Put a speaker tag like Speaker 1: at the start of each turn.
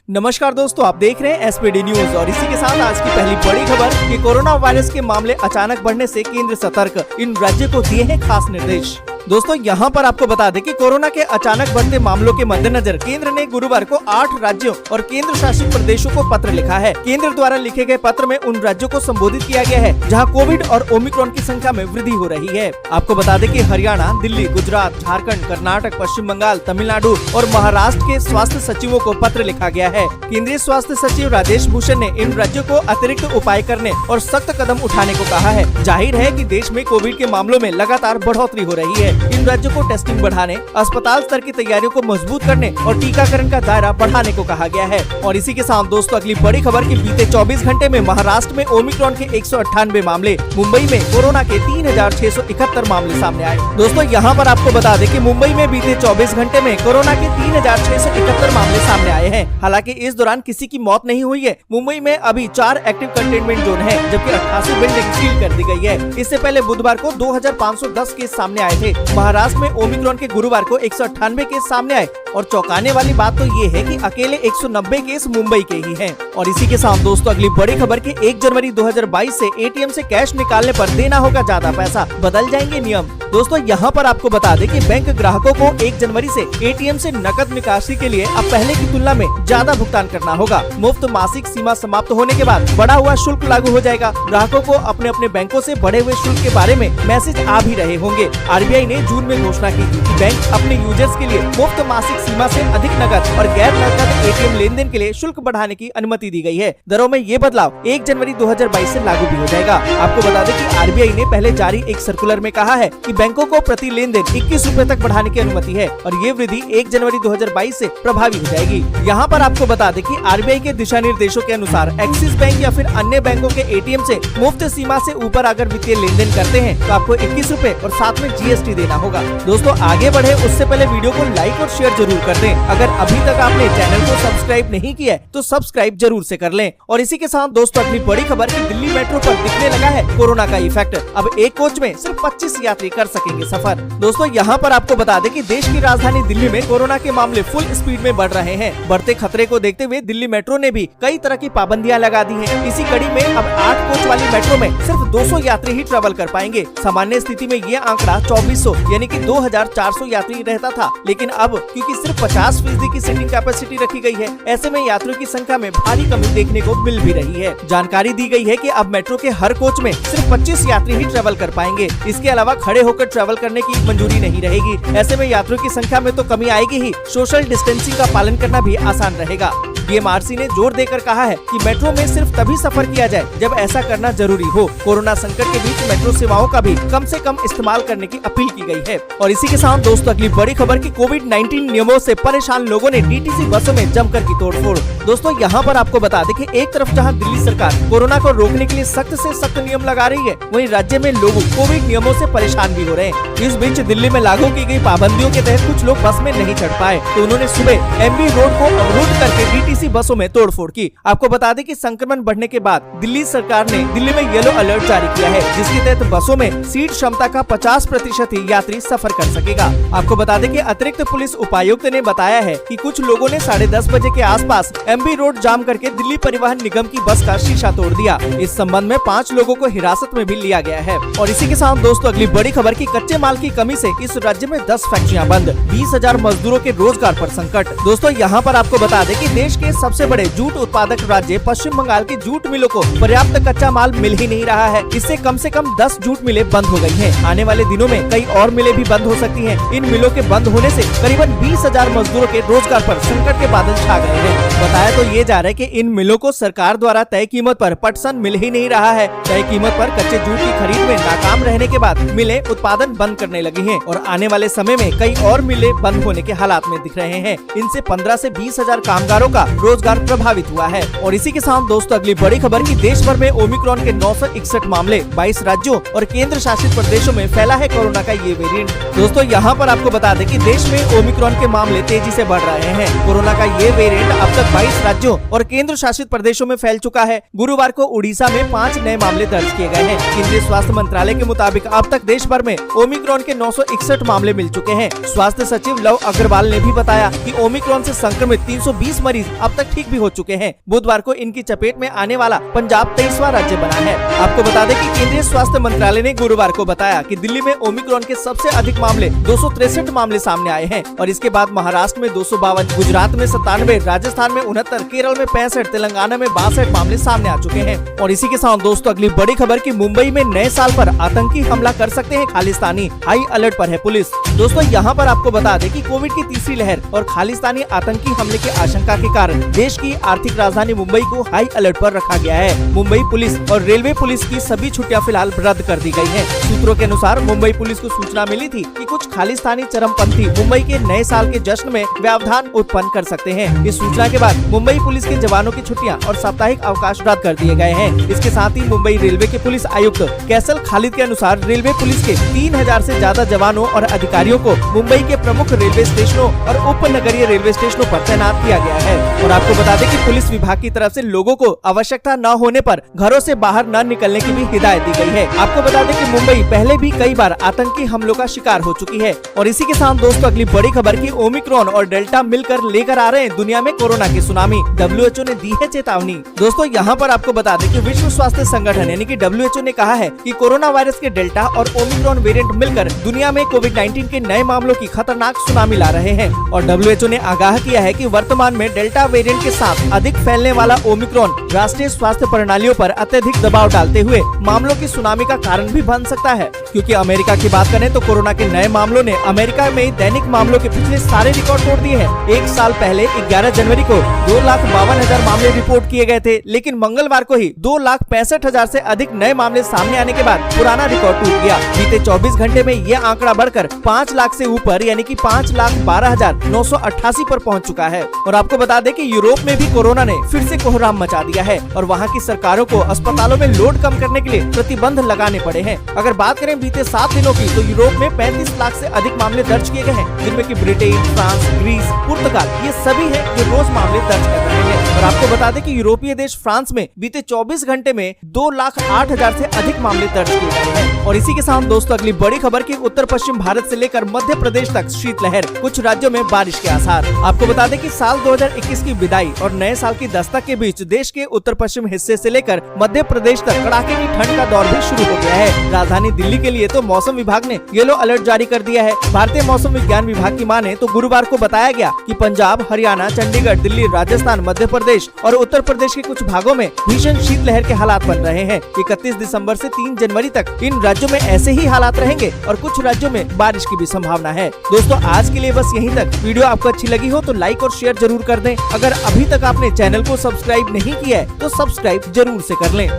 Speaker 1: नमस्कार दोस्तों, आप देख रहे हैं एसपीडी न्यूज और इसी के साथ आज की पहली बड़ी खबर कि कोरोना वायरस के मामले अचानक बढ़ने से केंद्र सतर्क, इन राज्यों को दिए हैं खास निर्देश। दोस्तों यहाँ पर आपको बता दें कि कोरोना के अचानक बढ़ते मामलों के मद्देनजर केंद्र ने गुरुवार को 8 राज्यों और केंद्र शासित प्रदेशों को पत्र लिखा है। केंद्र द्वारा लिखे गए पत्र में उन राज्यों को संबोधित किया गया है जहां कोविड और ओमिक्रॉन की संख्या में वृद्धि हो रही है। आपको बता दें कि हरियाणा, दिल्ली, गुजरात, झारखंड, कर्नाटक, पश्चिम बंगाल, तमिलनाडु और महाराष्ट्र के स्वास्थ्य सचिवों को पत्र लिखा गया है। केंद्रीय स्वास्थ्य सचिव राजेश भूषण ने इन राज्यों को अतिरिक्त उपाय करने और सख्त कदम उठाने को कहा है। जाहिर है कि देश में कोविड के मामलों में लगातार बढ़ोतरी हो रही है। इन राज्यों को टेस्टिंग बढ़ाने, अस्पताल स्तर की तैयारियों को मजबूत करने और टीकाकरण का दायरा बढ़ाने को कहा गया है। और इसी के साथ दोस्तों अगली बड़ी खबर कि बीते 24 घंटे में महाराष्ट्र में ओमिक्रॉन के 198 मामले, मुंबई में कोरोना के 3671 मामले सामने आए। दोस्तों यहाँ पर आपको बता दें कि मुंबई में बीते 24 घंटे में कोरोना के 3671 मामले सामने आए हैं। हालांकि इस दौरान किसी की मौत नहीं हुई है। मुंबई में अभी 4 एक्टिव कंटेनमेंट जोन है, जबकि 88 बिल्डिंग सील कर दी गई है। इससे पहले बुधवार को 2510 केस सामने आए थे। महाराष्ट्र में ओमिक्रॉन के गुरुवार को 198 केस सामने आए और चौंकाने वाली बात तो ये है कि अकेले 190 केस मुंबई के ही हैं। और इसी के साथ दोस्तों अगली बड़ी खबर कि 1 जनवरी 2022 से एटीएम से कैश निकालने पर देना होगा ज्यादा पैसा, बदल जाएंगे नियम। दोस्तों यहाँ पर आपको बता दें कि बैंक ग्राहकों को 1 जनवरी से एटीएम से नकद निकासी के लिए अब पहले की तुलना में ज्यादा भुगतान करना होगा। मुफ्त मासिक सीमा समाप्त होने के बाद बढ़ा हुआ शुल्क लागू हो जाएगा। ग्राहकों को अपने अपने बैंकों से बढ़े हुए शुल्क के बारे में मैसेज आ भी रहे होंगे। आरबीआई ने जून में घोषणा की थी कि बैंक अपने यूजर्स के लिए मुफ्त मासिक सीमा से अधिक नकद और गैर नकद एटीएम लेन-देन के लिए शुल्क बढ़ाने की अनुमति दी गई है। दरों में ये बदलाव 1 जनवरी 2022 से लागू भी हो जाएगा। आपको बता दें कि आरबीआई ने पहले जारी एक सर्कुलर में कहा है कि बैंकों को प्रति लेन-देन 21 रुपए तक बढ़ाने की अनुमति है और ये वृद्धि 1 जनवरी 2022 से प्रभावी हो जाएगी। यहाँ पर आपको बता दें कि आरबीआई के दिशा निर्देशों के अनुसार एक्सिस बैंक या फिर अन्य बैंकों के एटीएम से मुफ्त सीमा से ऊपर अगर वित्तीय लेन-देन करते हैं तो आपको 21 रुपए और साथ में जीएसटी देना होगा। दोस्तों आगे बढ़े उससे पहले वीडियो को लाइक और शेयर जरूर कर दें। अगर अभी तक आपने चैनल को सब्सक्राइब नहीं किया है तो सब्सक्राइब जरूर से कर लें। और इसी के साथ दोस्तों अपनी बड़ी खबर कि दिल्ली मेट्रो पर दिखने लगा है कोरोना का इफेक्ट। अब एक कोच में सिर्फ 25 यात्री कर सकेंगे सफर। दोस्तों यहाँ पर आपको बता दें कि देश की राजधानी दिल्ली में कोरोना के मामले फुल स्पीड में बढ़ रहे हैं। बढ़ते खतरे को देखते हुए दिल्ली मेट्रो ने भी कई तरह की पाबंदियां लगा दी हैं। इसी कड़ी में अब 8 कोच वाली मेट्रो में सिर्फ 200 यात्री ही ट्रेवल कर पाएंगे। सामान्य स्थिति में ये आंकड़ा 2400 यानी कि 2400 यात्री रहता था, लेकिन अब क्योंकि सिर्फ 50% की सीटिंग कैपेसिटी रखी गई है, ऐसे में यात्रियों की संख्या में भारी कमी देखने को मिल भी रही है। जानकारी दी गई है कि अब मेट्रो के हर कोच में सिर्फ 25 यात्री ही ट्रेवल कर पाएंगे। इसके अलावा खड़े होकर ट्रेवल करने की मंजूरी नहीं रहेगी। ऐसे में यात्रियों की संख्या में तो कमी आएगी ही, सोशल डिस्टेंसिंग का पालन करना भी आसान रहेगा। डीएमआरसी ने जोर देकर कहा है कि मेट्रो में सिर्फ तभी सफर किया जाए जब ऐसा करना जरूरी हो। कोरोना संकट के बीच मेट्रो सेवाओं का भी कम से कम इस्तेमाल करने की अपील की गई है। और इसी के साथ दोस्तों अगली बड़ी खबर कि कोविड-19 नियमों से परेशान लोगों ने डीटीसी बसों में जमकर की तोड़फोड़। दोस्तों यहाँ पर आपको बता दें कि एक तरफ जहाँ दिल्ली सरकार कोरोना को रोकने के लिए सख्त से सख्त नियम लगा रही है, वहीं राज्य में लोग कोविड नियमों से परेशान भी हो रहे हैं। इस बीच दिल्ली में लागू की गई पाबंदियों के तहत कुछ लोग बस में नहीं चढ़ पाए तो उन्होंने सुबह एमबी रोड को अवरुद्ध करके डीटीसी बसों में तोड़फोड़ की। आपको बता दें कि संक्रमण बढ़ने के बाद दिल्ली सरकार ने दिल्ली में येलो अलर्ट जारी किया है, जिसके तहत बसों में सीट क्षमता का 50% ही यात्री सफर कर सकेगा। आपको बता दें कि अतिरिक्त पुलिस उपायुक्त ने बताया है कि कुछ लोगों ने 10:30 बजे के आसपास एमबी रोड जाम करके दिल्ली परिवहन निगम की बस का शीशा तोड़ दिया। इस संबंध में 5 लोगों को हिरासत में भी लिया गया है। और इसी के साथ दोस्तों अगली बड़ी खबर की कच्चे माल की कमी से इस राज्य में 10 फैक्ट्रियां बंद, 20,000 मजदूरों के रोजगार पर संकट। दोस्तों यहाँ पर आपको बता दें कि देश के सबसे बड़े जूट उत्पादक राज्य पश्चिम बंगाल के जूट मिलों को पर्याप्त कच्चा माल मिल ही नहीं रहा है। इससे कम से कम 10 जूट मिलें बंद हो गई हैं। आने वाले दिनों में कई और मिलें भी बंद हो सकती हैं। इन मिलों के बंद होने से करीबन 20,000 मजदूरों के रोजगार पर संकट के बादल छा गए हैं। बताया तो ये जा रहा है कि इन मिलों को सरकार द्वारा तय कीमत पर पटसन मिल ही नहीं रहा है। तय कीमत पर कच्चे जूट की खरीद में नाकाम रहने के बाद मिलें उत्पादन बंद करने लगी हैं और आने वाले समय में कई और मिलें बंद होने के हालात में दिख रहे हैं। इनसे 15 से 20,000 कामगारों का रोजगार प्रभावित हुआ है। और इसी के साथ दोस्तों अगली बड़ी खबर की देश भर में ओमिक्रॉन के 961 मामले, 22 राज्यों और केंद्र शासित प्रदेशों में फैला है कोरोना का ये वेरिएंट। दोस्तों यहाँ पर आपको बता दें कि देश में ओमिक्रॉन के मामले तेजी से बढ़ रहे हैं। कोरोना का ये वेरिएंट अब तक लगभग 22 राज्यों और केंद्र शासित प्रदेशों में फैल चुका है। गुरुवार को उड़ीसा में 5 नए मामले दर्ज किए गए हैं। केंद्रीय स्वास्थ्य मंत्रालय के मुताबिक अब तक देश भर में ओमिक्रॉन के 961 मामले मिल चुके हैं। स्वास्थ्य सचिव लव अग्रवाल ने भी बताया कि ओमिक्रॉन से संक्रमित 320 मरीज अब तक ठीक भी हो चुके हैं। बुधवार को इनकी चपेट में आने वाला पंजाब 23वां राज्य बना है। आपको बता दें कि केंद्रीय स्वास्थ्य मंत्रालय ने गुरुवार को बताया कि दिल्ली में ओमिक्रॉन के सबसे अधिक मामले 263 मामले सामने आए हैं और इसके बाद महाराष्ट्र में 252, गुजरात में 97, राजस्थान में 69, केरल में 65, तेलंगाना में 62 मामले सामने आ चुके हैं। और इसी के साथ दोस्तों अगली बड़ी खबर कि मुंबई में नए साल पर आतंकी हमला कर सकते हैं खालिस्तानी, हाई अलर्ट पर है पुलिस। दोस्तों यहाँ पर आपको बता दें कि कोविड की तीसरी लहर और खालिस्तानी आतंकी हमले की आशंका के कारण देश की आर्थिक राजधानी मुंबई को हाई अलर्ट पर रखा गया है। मुंबई पुलिस और रेलवे पुलिस की सभी छुट्टियां फिलहाल रद्द कर दी गई हैं। सूत्रों के अनुसार मुंबई पुलिस को सूचना मिली थी कि कुछ खालिस्तानी चरमपंथी मुंबई के नए साल के जश्न में व्यवधान उत्पन्न कर सकते हैं। इस सूचना के बाद मुंबई पुलिस के जवानों की छुट्टियां और साप्ताहिक अवकाश रद्द कर दिए गए हैं। इसके साथ ही मुंबई रेलवे के पुलिस आयुक्त कैसल खालिद के अनुसार रेलवे पुलिस के 3000 से ज्यादा जवानों और अधिकारियों को मुंबई के प्रमुख रेलवे स्टेशनों और उपनगरीय रेलवे स्टेशनों पर तैनात किया गया है। और आपको बता दें कि पुलिस विभाग की तरफ से लोगों को आवश्यकता न होने पर घरों से बाहर न निकलने की भी हिदायत दी गई है। आपको बता दें कि मुंबई पहले भी कई बार आतंकी हमलों का शिकार हो चुकी है। और इसी के साथ दोस्तों अगली बड़ी खबर की ओमिक्रॉन और डेल्टा मिलकर लेकर आ रहे हैं दुनिया में कोरोना की सुनामी। WHO ने दी है चेतावनी। दोस्तों यहाँ पर आपको बता दें कि विश्व स्वास्थ्य संगठन यानी कि WHO ने कहा है कि कोरोना वायरस के डेल्टा और ओमिक्रॉन वेरिएंट मिलकर दुनिया में कोविड-19 के नए मामलों की खतरनाक सुनामी ला रहे हैं। और WHO ने आगाह किया है कि वर्तमान में डेल्टा वेरिएंट के साथ अधिक फैलने वाला ओमिक्रॉन राष्ट्रीय स्वास्थ्य प्रणालियों पर अत्यधिक दबाव डालते हुए मामलों की सुनामी का कारण भी बन सकता है। क्योंकि अमेरिका की बात करें तो कोरोना के नए मामलों ने अमेरिका में दैनिक मामलों के पिछले सारे रिकॉर्ड तोड़ दिए हैं। एक साल पहले 11 जनवरी को 2,52,000 मामले रिपोर्ट किए गए थे, लेकिन मंगलवार को ही 2,65,000 से अधिक नए मामले सामने आने के बाद पुराना रिकॉर्ड टूट गया। बीते 24 घंटे में ये आंकड़ा बढ़कर 5 लाख से ऊपर यानी कि 5,12,988 पर पहुंच चुका है। और आपको बता दें कि यूरोप में भी कोरोना ने फिर से कोहराम मचा दिया है और वहां की सरकारों को अस्पतालों में लोड कम करने के लिए प्रतिबंध लगाने पड़े हैं। अगर बात करें बीते 7 दिनों की तो यूरोप में 35 लाख से अधिक मामले दर्ज किए गए हैं, जिनमें कि ब्रिटेन, फ्रांस, ग्रीस, पुर्तगाल ये सभी हैं जो रोज मामले दर्ज कर रहे हैं। और आपको बता दें कि यूरोपीय देश फ्रांस में बीते 24 घंटे में 2,08,000 से अधिक मामले दर्ज किए गए हैं। और इसी के साथ दोस्तों अगली बड़ी खबर की उत्तर पश्चिम भारत से लेकर मध्य प्रदेश तक शीतलहर, कुछ राज्यों में बारिश के आसार। आपको बता दें कि साल 2021 की विदाई और नए साल की दस्तक के बीच देश के उत्तर पश्चिम हिस्से से लेकर मध्य प्रदेश तक कड़ाके की ठंड का दौर भी शुरू हो गया है। राजधानी दिल्ली के लिए तो मौसम विभाग ने येलो अलर्ट जारी कर दिया है। भारतीय मौसम विज्ञान विभाग की माने तो गुरुवार को बताया गया कि पंजाब, हरियाणा, चंडीगढ़, दिल्ली, राजस्थान, मध्य प्रदेश और उत्तर प्रदेश के कुछ भागों में भीषण शीतलहर के हालात बन रहे हैं। 31 दिसंबर से 3 जनवरी तक इन राज्यों में ऐसे ही हालात रहेंगे और कुछ राज्यों में बारिश की भी संभावना है। दोस्तों आज के लिए बस यहीं तक। वीडियो आपको अच्छी लगी हो तो लाइक और शेयर जरूर कर दें। अगर अभी तक आपने चैनल को सब्सक्राइब नहीं किया है तो सब्सक्राइब जरूर से कर लें।